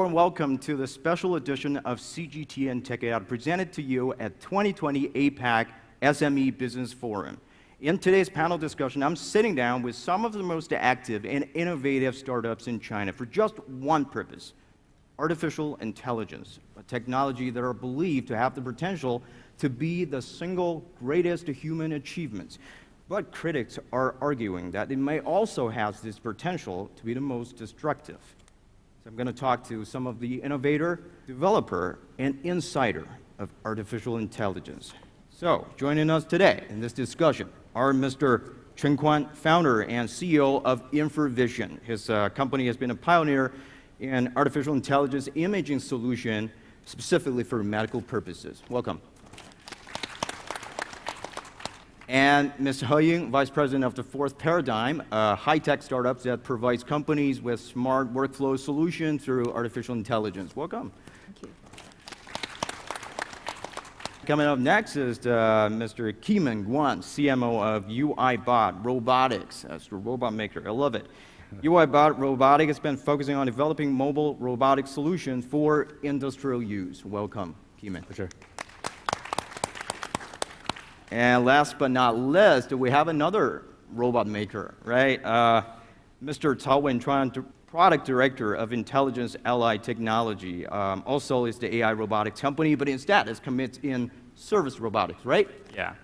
warm welcome to the special edition of CGT and Tech AI presented to you at 2020 APEC SME Business Forum. In today's panel discussion, I'm sitting down with some of the most active and innovative startups in China for just one purpose: artificial intelligence, a technology that are believed to have the potential to be the single greatest human achievements. But critics are arguing that it may also have this potential to be the most destructive. So I'm going to talk to some of the innovator, developer, and insider of artificial intelligence. So joining us today in this discussion are Mr. Chen Kuan, founder and CEO of InfraVision. His company has been a pioneer in artificial intelligence imaging solution specifically for medical purposes. Welcome. And Ms. He Ying, Vice President of the Fourth Paradigm, a high-tech startup that provides companies with smart workflow solutions through artificial intelligence. Welcome. Thank you. Coming up next is Mr. Keeman Guan, CMO of UiBot Robotics. That's the robot maker. I love it. UiBot Robotics has been focusing on developing mobile robotic solutions for industrial use. Welcome, Keeman. For sure. And last but not least, we have another robot maker, right? Mr. Zhao Wenchuan, Product Director of Intelligence Allied Technology, also is the AI robotics company, but instead is committed in service robotics, right? Yeah.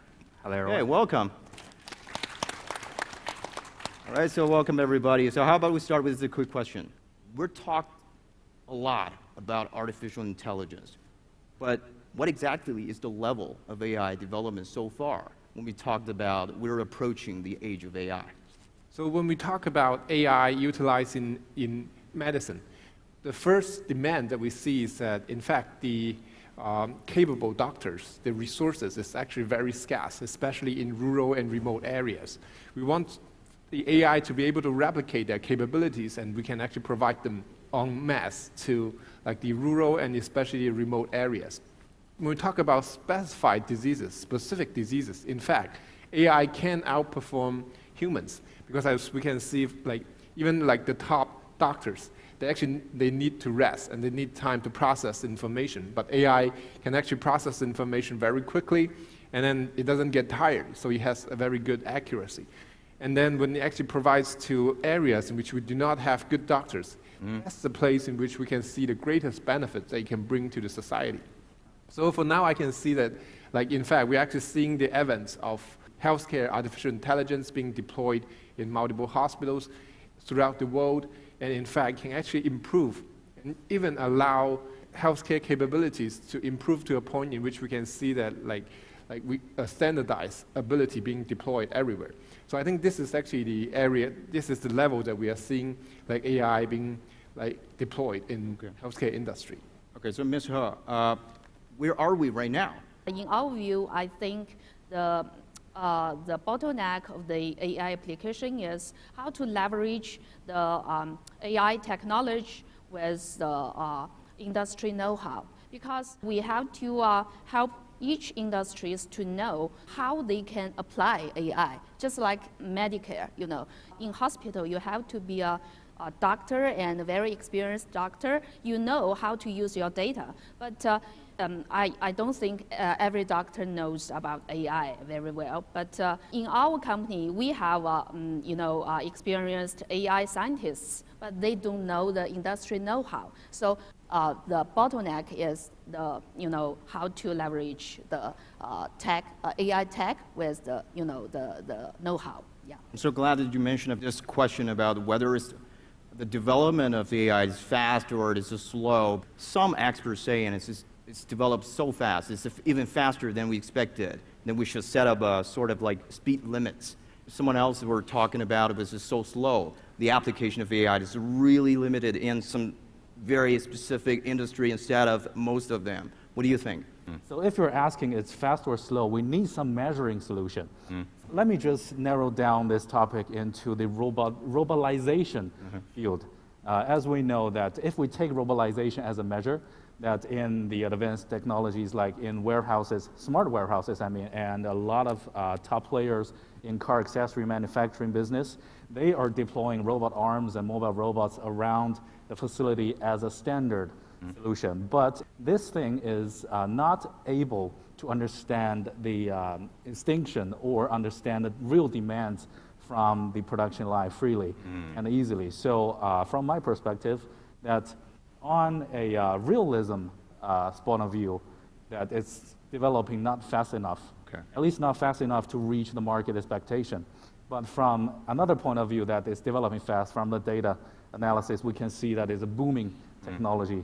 Hello, everyone. Hey, welcome. All right, so welcome everybody. So how about we start with a quick question? We're talked a lot about artificial intelligence, but what exactly is the level of AI development so far when we talked about we're approaching the age of AI? So when we talk about AI utilized in medicine, the first demand that we see is that, in fact, the capable doctors, the resources is actually very scarce, especially in rural and remote areas. We want the AI to be able to replicate their capabilities, and we can actually provide them en masse to like the rural and especially remote areas. When we talk about specified diseases, specific diseases, in fact, AI can outperform humans because as we can see, like even like the top doctors, they need to rest and they need time to process information. But AI can actually process information very quickly, and then it doesn't get tired, so it has a very good accuracy. And then when it actually provides to areas in which we do not have good doctors, that's the place in which we can see the greatest benefits they can bring to the society. So for now, I can see that, like in fact, we're actually seeing the advance of healthcare artificial intelligence being deployed in multiple hospitals throughout the world, and in fact can actually improve and even allow healthcare capabilities to improve to a point in which we can see that a standardized ability being deployed everywhere. So I think this is actually the area, this is the level that we are seeing like AI being like deployed in healthcare industry. Okay, so Ms. He, where are we right now? In our view, I think the bottleneck of the AI application is how to leverage the AI technology with the industry know-how. Because we have to help each industries to know how they can apply AI. Just like Medicare, you know, in hospital you have to be a doctor and a very experienced doctor. You know how to use your data, but I don't think every doctor knows about AI very well. But in our company, we have experienced AI scientists, but they don't know the industry know-how. So the bottleneck is how to leverage the AI tech with the know-how. Yeah. I'm so glad that you mentioned this question about whether it's the development of the AI is fast or it is slow. Some experts say, and it's developed so fast, it's even faster than we expected, then we should set up a sort of like speed limits. Someone else were talking about it was just so slow. The application of AI is really limited in some very specific industry instead of most of them. What do you think? So if you're asking it's fast or slow, we need some measuring solution. Let me just narrow down this topic into the robotization field. As we know that if we take robotization as a measure, that in the advanced technologies like in warehouses, smart warehouses, and a lot of top players in car accessory manufacturing business, they are deploying robot arms and mobile robots around the facility as a standard solution. But this thing is not able to understand the distinction or understand the real demands from the production line freely and easily. So from my perspective, that on a realism point of view, that it's developing not fast enough, at least not fast enough to reach the market expectation. But from another point of view, that it's developing fast from the data analysis, we can see that it's a booming technology.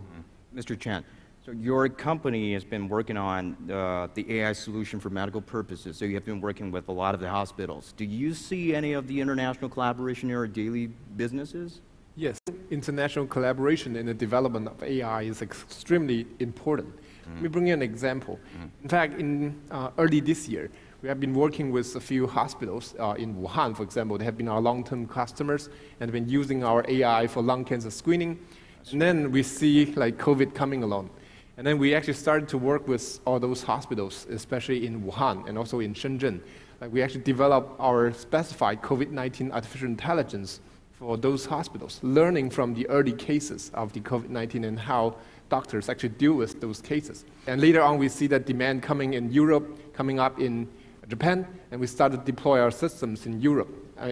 Mr. Chen, so your company has been working on the AI solution for medical purposes, so you have been working with a lot of the hospitals. Do you see any of the international collaboration in your daily businesses? Yes, international collaboration in the development of AI is extremely important. Let me bring you an example. In fact, in early this year, we have been working with a few hospitals in Wuhan, for example. They have been our long-term customers and have been using our AI for lung cancer screening. And then we see like COVID coming along. And then we actually started to work with all those hospitals, especially in Wuhan and also in Shenzhen. Like we actually developed our specified COVID-19 artificial intelligence for those hospitals, learning from the early cases of the COVID-19 and how doctors actually deal with those cases. And later on, we see that demand coming in Europe, coming up in Japan, and we started to deploy our systems in Europe,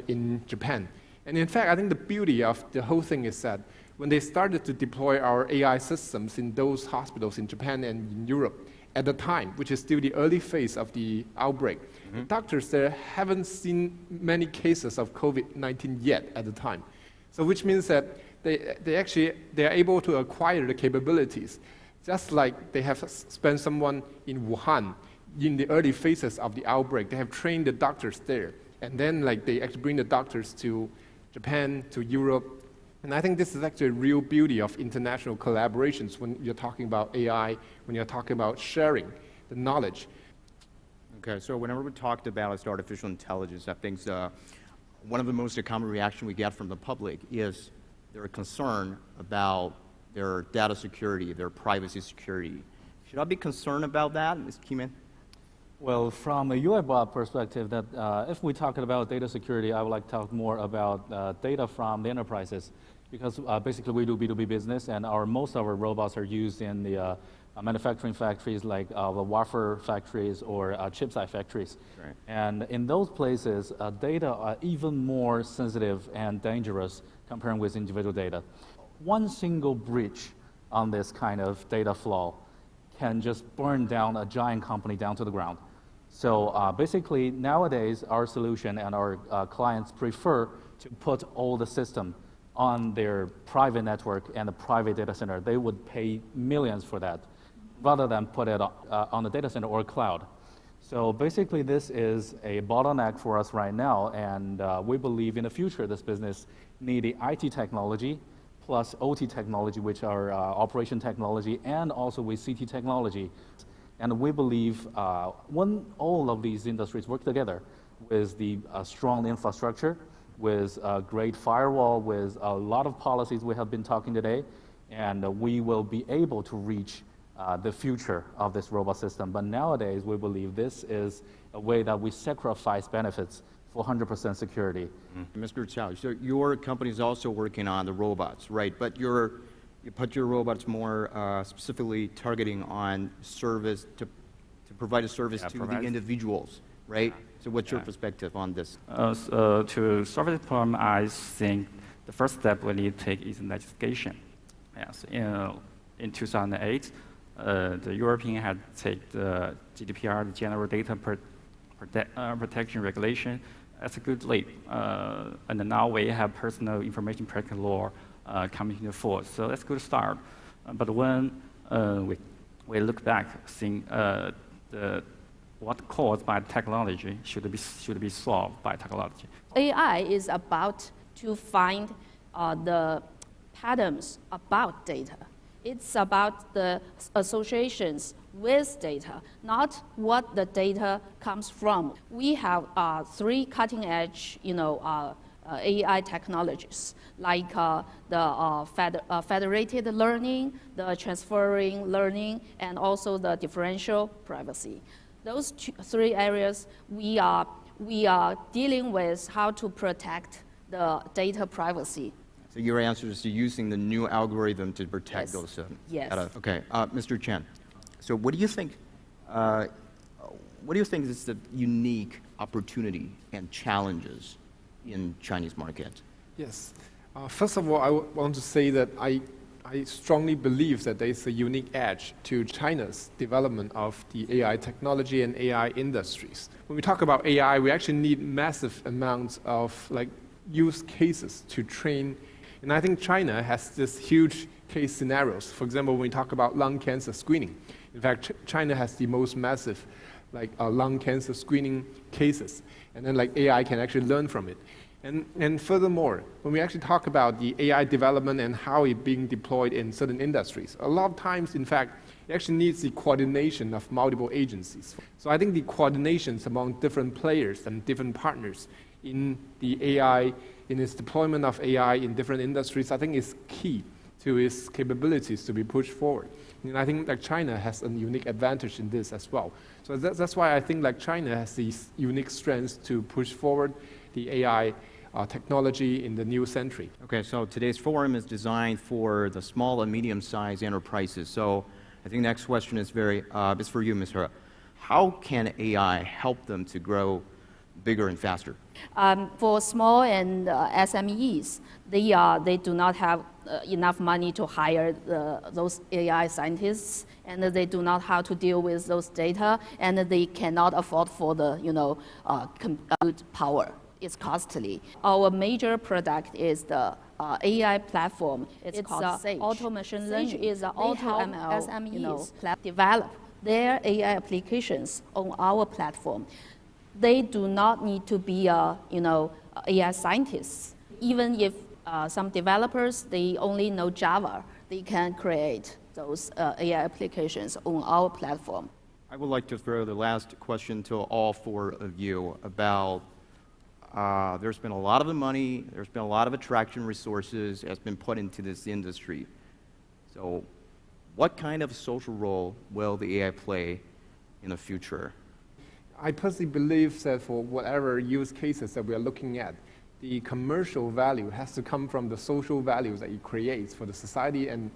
in Japan. And in fact, I think the beauty of the whole thing is that when they started to deploy our AI systems in those hospitals in Japan and in Europe, at the time, which is still the early phase of the outbreak, the doctors there haven't seen many cases of COVID-19 yet at the time. So which means that they are able to acquire the capabilities, just like they have spent someone in Wuhan in the early phases of the outbreak. They have trained the doctors there, and then like they actually bring the doctors to Japan, to Europe. And I think this is actually a real beauty of international collaborations when you're talking about AI, when you're talking about sharing the knowledge. Okay, so whenever we talked about artificial intelligence, I think one of the most common reaction we get from the public is their concern about their data security, their privacy security. Should I be concerned about that, Ms. Kiman? Well, from a UiBot perspective, that if we talk about data security, I would like to talk more about data from the enterprises, because basically we do B2B business, and most of our robots are used in the manufacturing factories like the wafer factories or chip site factories. Right. And in those places, data are even more sensitive and dangerous comparing with individual data. One single breach on this kind of data flow can just burn down a giant company down to the ground. So basically, nowadays, our solution and our clients prefer to put all the system on their private network and a private data center. They would pay millions for that, rather than put it on the data center or cloud. So basically, this is a bottleneck for us right now, and we believe in the future this business need the IT technology plus OT technology, which are operation technology, and also with CT technology. And we believe when all of these industries work together with the strong infrastructure, with a great firewall, with a lot of policies we have been talking today, and we will be able to reach the future of this robot system. But nowadays, we believe this is a way that we sacrifice benefits for 100% security. Mr. Zhao, so your company is also working on the robots, right? But you put your robots more specifically targeting on service to provide a service to the individuals, right? So what's your perspective on this? To solve this problem, I think the first step we need to take is legislation. Yes, in 2008, the European had taken the GDPR, the General Data Protection Regulation, as a good leap. And now we have personal information protection law coming into force. So that's a good start. But when we look back, think what caused by technology should be solved by technology. AI is about to find the patterns about data. It's about the associations with data, not what the data comes from. We have 3 cutting-edge, AI technologies, like the federated learning, the transferring learning, and also the differential privacy. Those 3 areas, we are we are dealing with how to protect the data privacy. So your answer is to using the new algorithm to protect Yes. those. Yes. Okay, Mr. Chen. So what do you think? What do you think is the unique opportunity and challenges in Chinese market? Yes. First of all, I want to say that I strongly believe that there is a unique edge to China's development of the AI technology and AI industries. When we talk about AI, we actually need massive amounts of use cases to train. And I think China has this huge case scenarios. For example, when we talk about lung cancer screening, in fact, China has the most massive lung cancer screening cases. And then AI can actually learn from it. And furthermore, when we actually talk about the AI development and how it's being deployed in certain industries, a lot of times, in fact, it actually needs the coordination of multiple agencies. So I think the coordinations among different players and different partners in the AI, in its deployment of AI in different industries, I think is key to its capabilities to be pushed forward. And I think China has a unique advantage in this as well. So that's why I think China has these unique strengths to push forward the AI technology in the new century. Okay, so today's forum is designed for the small and medium-sized enterprises. So I think next question is it's for you, Ms. He. How can AI help them to grow bigger and faster? For small and SMEs, they do not have enough money to hire those AI scientists, and they do not have to deal with those data, and they cannot afford for the compute power. It's costly. Our major product is the AI platform. It's called Sage. Auto machine learning. Sage is an auto ML. SMEs develop their AI applications on our platform. They do not need to be AI scientists. Even if some developers, they only know Java, they can create those AI applications on our platform. I would like to throw the last question to all four of you about there's been a lot of the money, there's been a lot of attraction resources has been put into this industry. So what kind of social role will the AI play in the future? I personally believe that for whatever use cases that we are looking at, the commercial value has to come from the social values that it creates for the society, and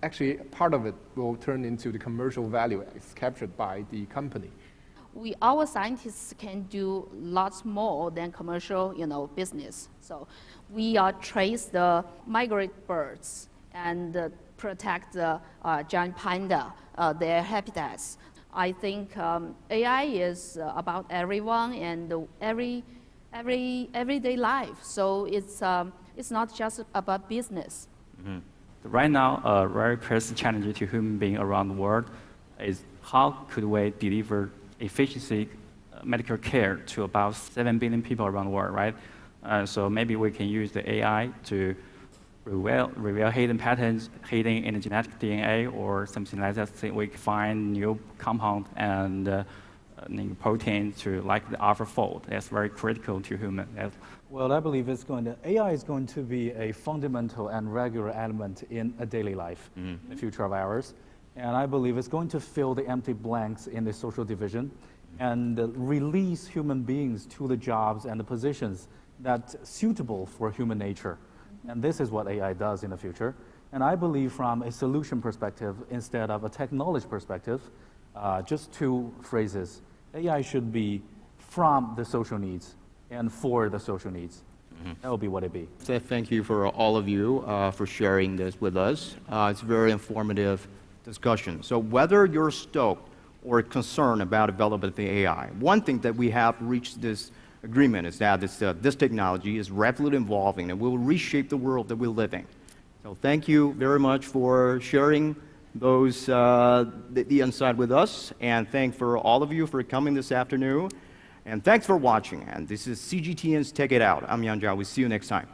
actually part of it will turn into the commercial value as captured by the company. Our scientists can do lots more than commercial, business. So we trace the migrant birds and protect the giant panda, their habitats. I think AI is about everyone and everyday life. So it's not just about business. Mm-hmm. Right now, a very pressing challenge to human beings around the world is how could we deliver efficiency medical care to about 7 billion people around the world, right? So maybe we can use the AI to reveal hidden patterns, hidden in the genetic DNA or something like that. So we can find new compound and new protein to the AlphaFold. That's very critical to human. Well, I believe AI is going to be a fundamental and regular element in a daily life, in the future of ours. And I believe it's going to fill the empty blanks in the social division and release human beings to the jobs and the positions that's suitable for human nature. And this is what AI does in the future. And I believe from a solution perspective, instead of a technology perspective, just two phrases. AI should be from the social needs and for the social needs. That will be what it be. So thank you for all of you for sharing this with us. It's a very informative discussion. So whether you're stoked or concerned about development of the AI, one thing that we have reached this agreement is that this technology is rapidly evolving and will reshape the world that we live in. So thank you very much for sharing those the insight with us, and thank for all of you for coming this afternoon, and thanks for watching. And this is CGTN's Take It Out. I'm Zhao. We'll see you next time.